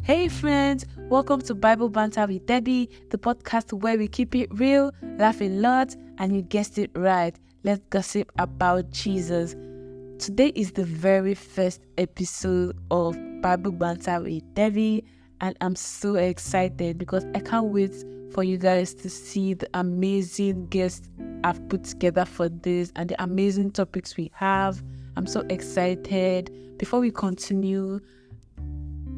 Hey friends, welcome to Bible Banter with Debby, the podcast where we keep it real, laugh a lot, and you guessed it right. Let's gossip about Jesus. Today is the very first episode of Bible Banter with Debby, and I'm so excited because I can't wait for you guys to see the amazing guests I've put together for this and the amazing topics we have. I'm so excited. Before we continue,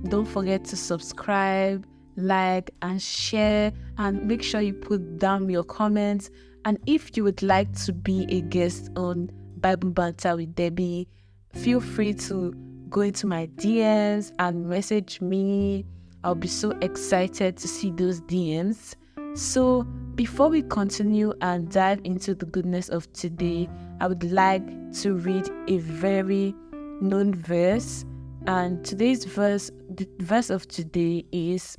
don't forget to subscribe, like, and share, and make sure you put down your comments. And if you would like to be a guest on Bible Banter with Debby, feel free to go into my DMs and message me. I'll be so excited to see those DMs. So before we continue and dive into the goodness of today, I would like to read a very known verse. And today's verse, the verse of today is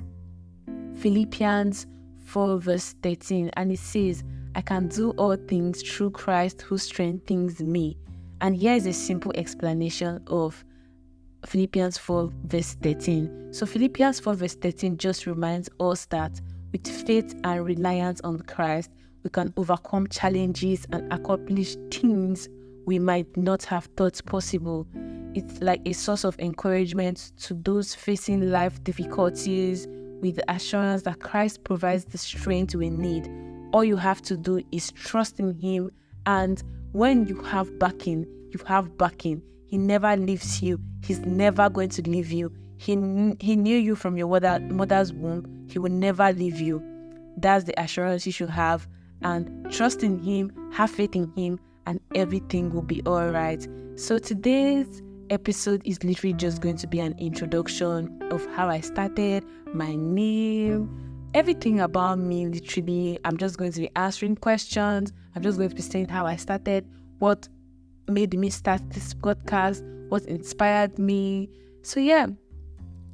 Philippians 4 verse 13. And it says, I can do all things through Christ who strengthens me. And here is a simple explanation of Philippians 4 verse 13. So Philippians 4 verse 13 just reminds us that with faith and reliance on Christ, we can overcome challenges and accomplish things we might not have thought possible. It's like a source of encouragement to those facing life difficulties with the assurance that Christ provides the strength we need. All you have to do is trust in Him, and when you have backing, you have backing. He never leaves you. He's never going to leave you. He knew you from your mother's womb. He will never leave you. That's the assurance you should have, and trust in Him, have faith in Him, and everything will be all right. So today's episode is literally just going to be an introduction of how I started, my name, everything about me. Literally, I'm just going to be answering questions. I'm just going to be saying how I started, what made me start this podcast, what inspired me. So yeah,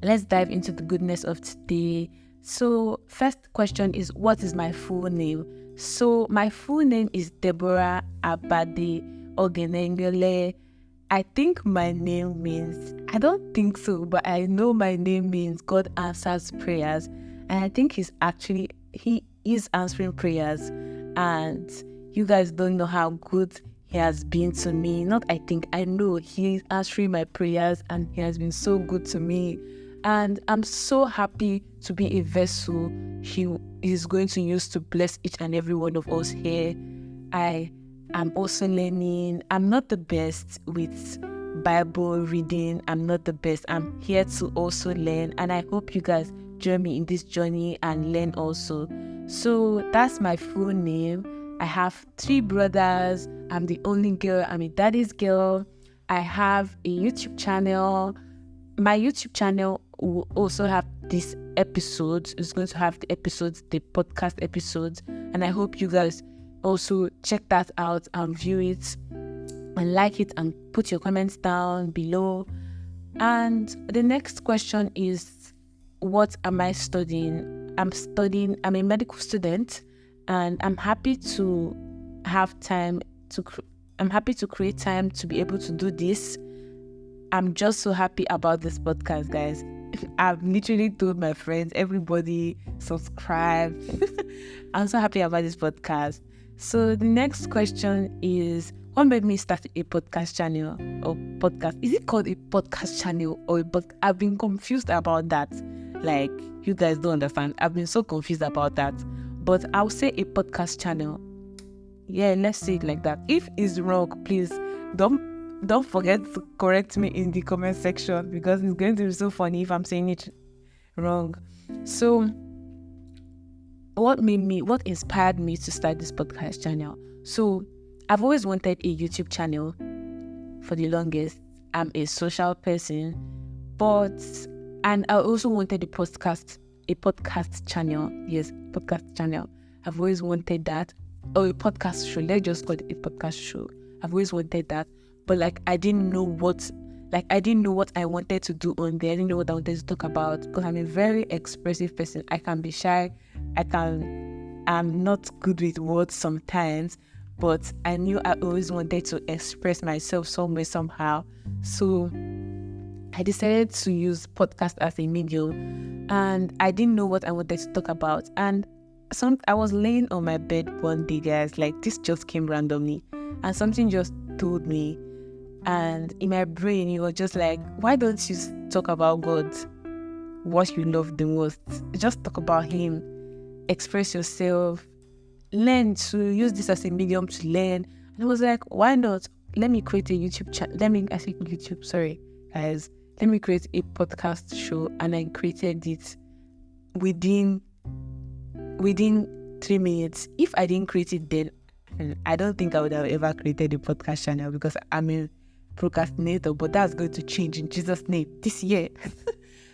let's dive into the goodness of today. So first question is, what is my full name? So my full name is Deborah Abade Ogenengele. I think my name means, I don't think so, but I know my name means God answers prayers. And I think He is answering prayers. And you guys don't know how good He has been to me. Not I think, I know He is answering my prayers and He has been so good to me. And I'm so happy to be a vessel He is going to use to bless each and every one of us here. I'm also learning. I'm not the best with Bible reading. I'm not the best. I'm here to also learn. And I hope you guys join me in this journey and learn also. So that's my full name. I have 3 brothers. I'm the only girl. I'm a daddy's girl. I have a YouTube channel. My YouTube channel will also have this episode. It's going to have the episodes, the podcast episodes. And I hope you guys also check that out and view it and like it and put your comments down below. And the next question is, what am I studying? I'm a medical student, and I'm happy to have time I'm happy to create time to be able to do this. I'm just so happy about this podcast, guys. I've literally told my friends, everybody subscribe. I'm so happy about this podcast. So the next question is, what made me start a podcast channel or podcast? Is it called a podcast channel or a podcast? I've been confused about that. Like, you guys don't understand. I've been so confused about that. But I'll say a podcast channel. Yeah, let's say it like that. If it's wrong, please don't forget to correct me in the comment section, because it's going to be so funny if I'm saying it wrong. So what inspired me to start this podcast channel? So I've always wanted a YouTube channel for the longest. I'm a social person, and I also wanted a podcast channel. Yes, podcast channel. I've always wanted that. Or a podcast show. Let's just call it a podcast show. I've always wanted that. But I didn't know what I wanted to do on there. I didn't know what I wanted to talk about, because I'm a very expressive person. I can be shy. I'm not good with words sometimes, but I knew I always wanted to express myself some way, somehow. So I decided to use podcast as a medium, and I didn't know what I wanted to talk about. And I was laying on my bed one day, guys, like this just came randomly, and something just told me, and in my brain it was just like, why don't you talk about God, what you love the most? Just talk about Him, express yourself, learn, to use this as a medium to learn. And I was like, why not? Let me create a YouTube channel. Let me create a podcast show. And I created it within 3 minutes. If I didn't create it then, I don't think I would have ever created a podcast channel, because I'm a procrastinator. But that's going to change in Jesus' name this year.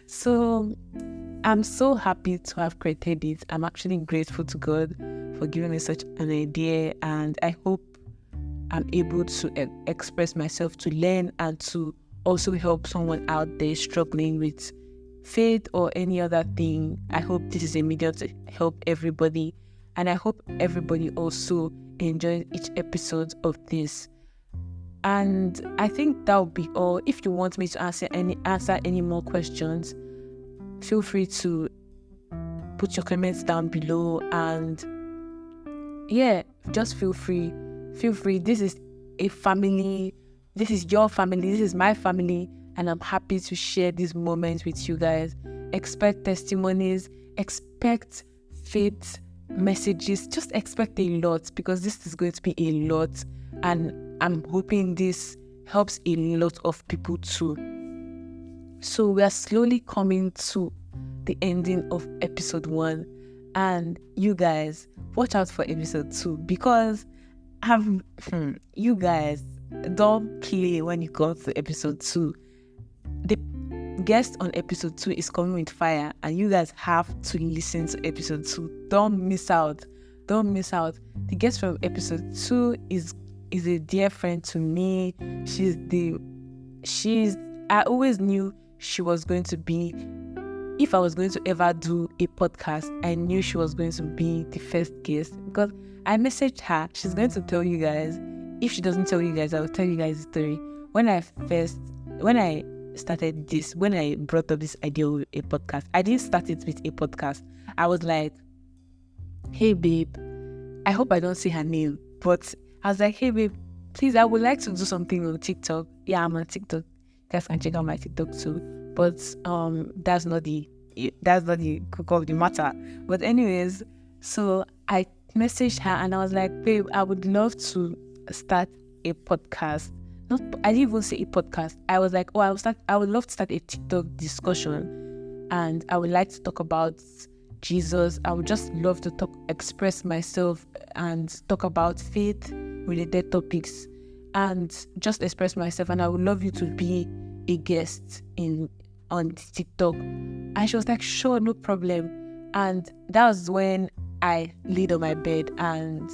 So I'm so happy to have created it. I'm actually grateful to God for giving me such an idea, and I hope I'm able to express myself, to learn, and to also help someone out there struggling with faith or any other thing. I hope this is a medium to help everybody, and I hope everybody also enjoys each episode of this. And I think that will be all. If you want me to answer any more questions, feel free to put your comments down below. And yeah, just feel free. This is a family. This is your family. This is my family. And I'm happy to share these moments with you guys. Expect testimonies. Expect faith messages. Just expect a lot, because this is going to be a lot. And I'm hoping this helps a lot of people too. So we are slowly coming to the ending of episode 1. And you guys, watch out for episode 2, because you guys, don't play when you come to episode 2. The guest on episode 2 is coming with fire, and you guys have to listen to episode 2. Don't miss out. The guest from episode 2 is a dear friend to me. I always knew she was going to be, if I was going to ever do a podcast, I knew she was going to be the first guest, because I messaged her. She's going to tell you guys. If she doesn't tell you guys, I will tell you guys the story. When I started this, when I brought up this idea of a podcast, I didn't start it with a podcast. I was like, hey babe, I hope I don't say her name, but I was like, hey babe, please, I would like to do something on TikTok. Yeah, I'm on TikTok. You guys can check out my TikTok too. But that's not the cook of the matter. But anyways, so I messaged her and I was like, babe, I would love to start a podcast. I didn't even say a podcast. I was like, I would love to start a TikTok discussion, and I would like to talk about Jesus. I would just love to express myself and talk about faith related topics, and just express myself. And I would love you to be a guest on TikTok. And she was like, sure, no problem. And that was when I laid on my bed, and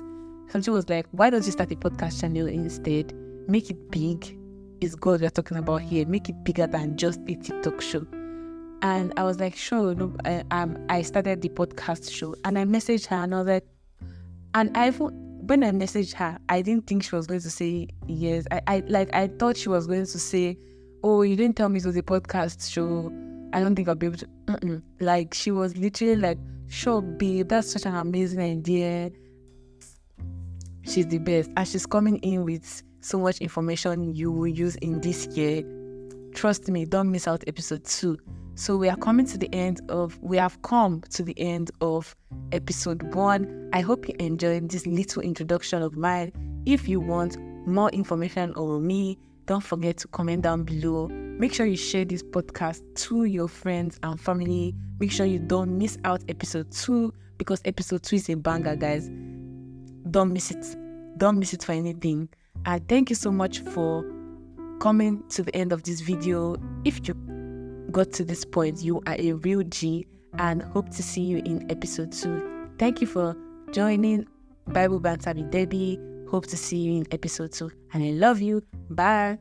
something was like, why don't you start a podcast channel instead? Make it big. It's God we're talking about here. Make it bigger than just a TikTok show. And I was like, sure. No, I started the podcast show, and I messaged her, and I was like, when I messaged her, I didn't think she was going to say yes. I thought she was going to say, oh, you didn't tell me it was a podcast show. I don't think I'll be able to. Like, she was literally like, sure, babe, that's such an amazing idea. She's the best. And she's coming in with so much information you will use in this year. Trust me, don't miss out episode 2. So we have come to the end of episode 1. I hope you enjoyed this little introduction of mine. If you want more information on me, don't forget to comment down below. Make sure you share this podcast to your friends and family. Make sure you don't miss out episode 2, because episode 2 is a banger, guys. Don't miss it. Don't miss it for anything. And thank you so much for coming to the end of this video. If you got to this point, you are a real G, and hope to see you in episode 2. Thank you for joining Bible Banter with Debby. Hope to see you in episode 2, and I love you. Bye.